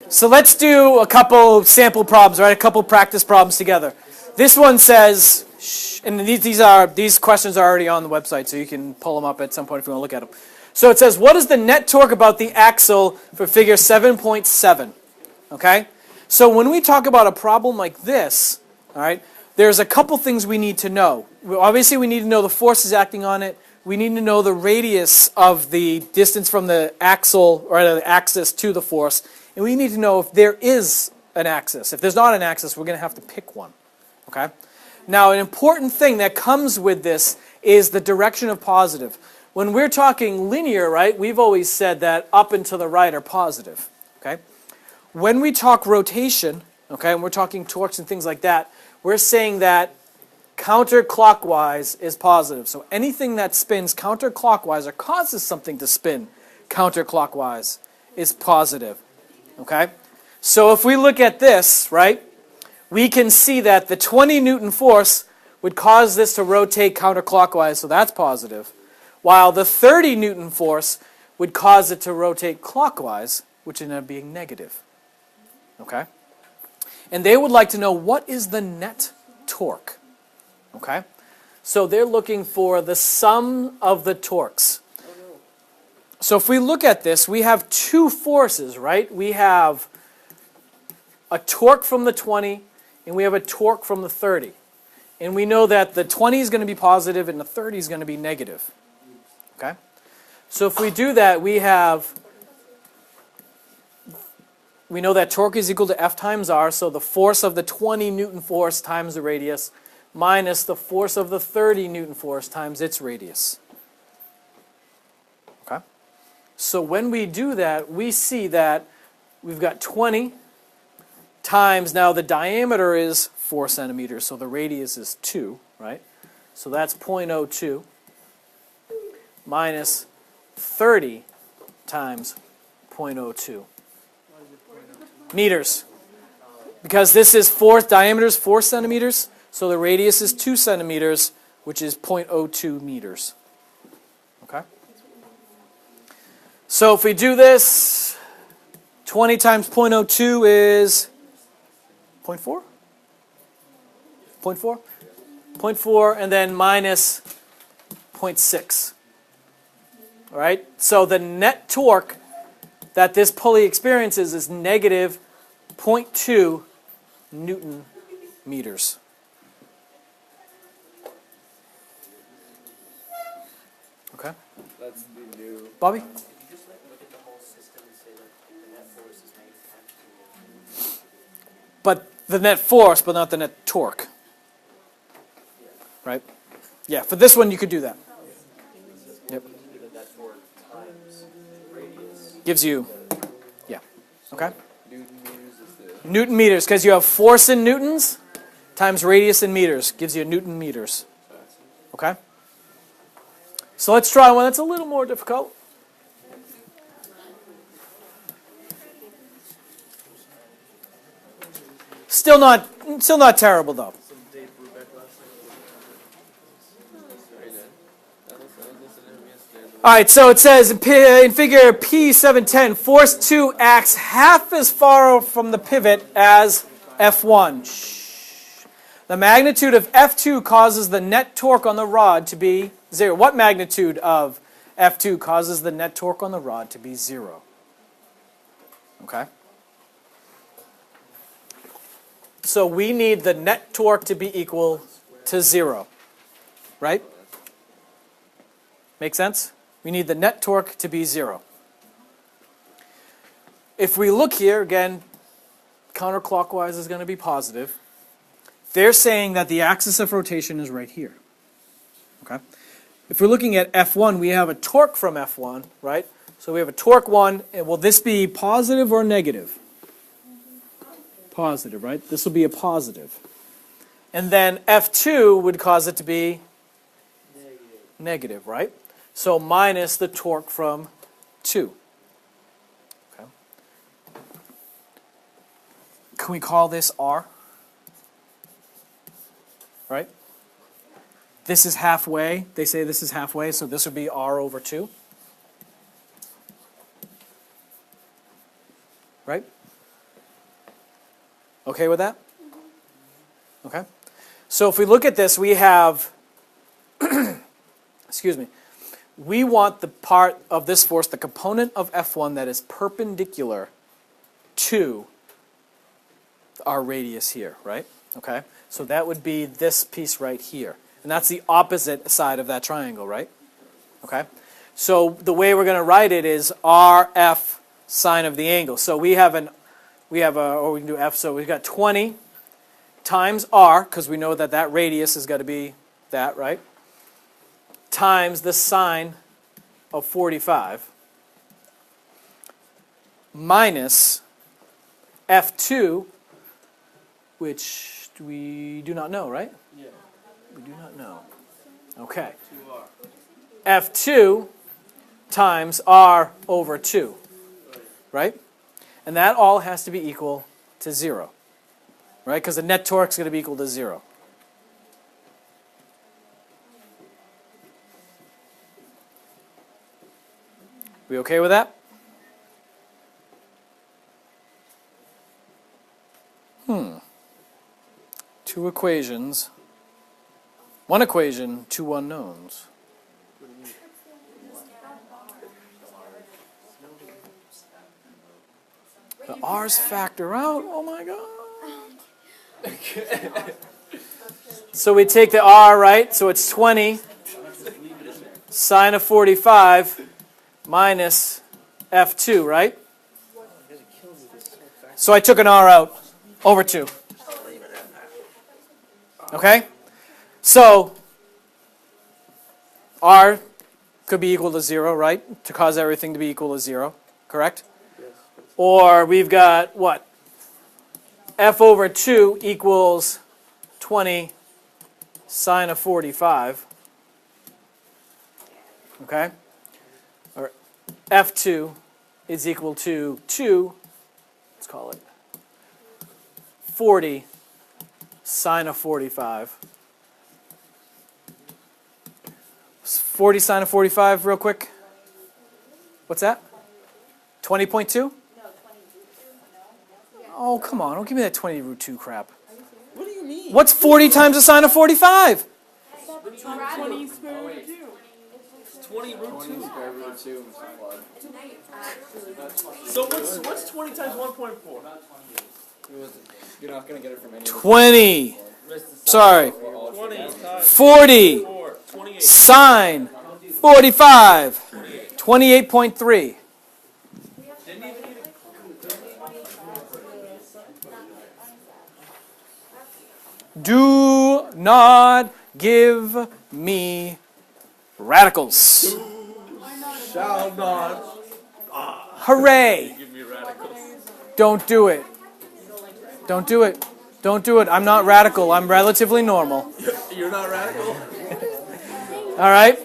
So let's do a couple sample problems, right? A couple practice problems together. This one says, and these questions are already on the website, so you can pull them up at some point if you want to look at them. So it says, what is the net torque about the axle for figure 7.7? Okay? So when we talk about a problem like this, all right, there's a couple things we need to know. Obviously, we need to know the forces acting on it. We need to know the radius of the distance from the axle or the axis to the force. And we need to know if there is an axis. If there's not an axis, we're going to have to pick one. Okay? Now, an important thing that comes with this is the direction of positive. When we're talking linear, right, we've always said that up and to the right are positive. Okay? When we talk rotation, okay, and we're talking torques and things like that, we're saying that counterclockwise is positive. So anything that spins counterclockwise or causes something to spin counterclockwise is positive. Okay? So if we look at this, right, we can see that the 20 Newton force would cause this to rotate counterclockwise, so that's positive, while the 30 Newton force would cause it to rotate clockwise, which ended up being negative. Okay? And they would like to know, what is the net torque? Okay? So they're looking for the sum of the torques. So if we look at this, we have two forces, right? We have a torque from the 20, and we have a torque from the 30. And we know that the 20 is going to be positive and the 30 is going to be negative. Okay? So if we do that, we know that torque is equal to F times R, so the force of the 20 Newton force times the radius minus the force of the 30 Newton force times its radius. Okay? So when we do that, we see that we've got 20 times, now the diameter is 4 centimeters, so the radius is 2, right? So that's 0.02 minus 30 times 0.02 meters. Because this is diameter is 4 centimeters, so the radius is 2 centimeters, which is 0.02 meters. Okay? So if we do this, 20 times 0.02 is 0.4? 0.4? 0.4, and then minus 0.6. All right? So the net torque that this pulley experiences is negative 0.2 Newton meters. Okay? That's the new. Bobby? Could you just look at the whole system and say that the net force is negative? But the net force, but not the net torque. Right? Yeah, for this one you could do that. Yep. The net torque times radius. Gives you, yeah. Okay? Newton meters is the. Newton meters, because you have force in newtons times radius in meters. Gives you Newton meters. Okay? So let's try one that's a little more difficult. Still not terrible though. All right, so it says in figure P710, force 2 acts half as far from the pivot as F1. The magnitude of F2 causes the net torque on the rod to be 0. What magnitude of F2 causes the net torque on the rod to be 0? Okay? So we need the net torque to be equal to 0. Right? Make sense? We need the net torque to be 0. If we look here, again, counterclockwise is going to be positive. They're saying that the axis of rotation is right here. Okay? If we're looking at F1, we have a torque from F1, right? So we have a torque 1, and will this be positive or negative? Positive, right? This will be a positive. And then F2 would cause it to be negative, right? So minus the torque from 2. Okay. Can we call this R? Right? This is halfway. They say this is halfway, so this would be R over 2. Right? Okay with that? Okay. So if we look at this, we have, excuse me, we want the part of this force, the component of F1 that is perpendicular to our radius here, right? Okay. So that would be this piece right here. And that's the opposite side of that triangle, right? Okay. So the way we're going to write it is RF sine of the angle. So we can do F, so we've got 20 times R, because we know that that radius has got to be that, right? Times the sine of 45 minus F2, which we do not know, right? Yeah. We do not know. Okay. 2R. F2 times R over 2, right? And that all has to be equal to 0, right? Because the net torque is going to be equal to 0. We okay with that? Two equations. One equation, two unknowns. The R's factor out. Oh my God. So we take the R, right? So it's 20 sine of 45 minus F2, right? So I took an R out over 2. Okay? So R could be equal to 0, right? To cause everything to be equal to 0, correct? Or we've got what? F over 2 equals 20 sine of 45. Okay? Or F2 is equal to 2, let's call it 40 sine of 45. 40 sine of 45 real quick. What's that? 20.2? Oh, come on. Don't give me that 20 root 2 crap. What do you mean? What's 40 times the sine of 45? 20 square root of 2. 20 root 2. 20 square root of 2. So what's 20 times 1.4? You're not going to get it from any 20. Sorry. 20 times 40 4. 28. sine 45. 28.3. Do not give me radicals. Shall not Hooray. give me radicals. Don't do it. Don't do it. Don't do it. I'm not radical. I'm relatively normal. You're not radical? All right?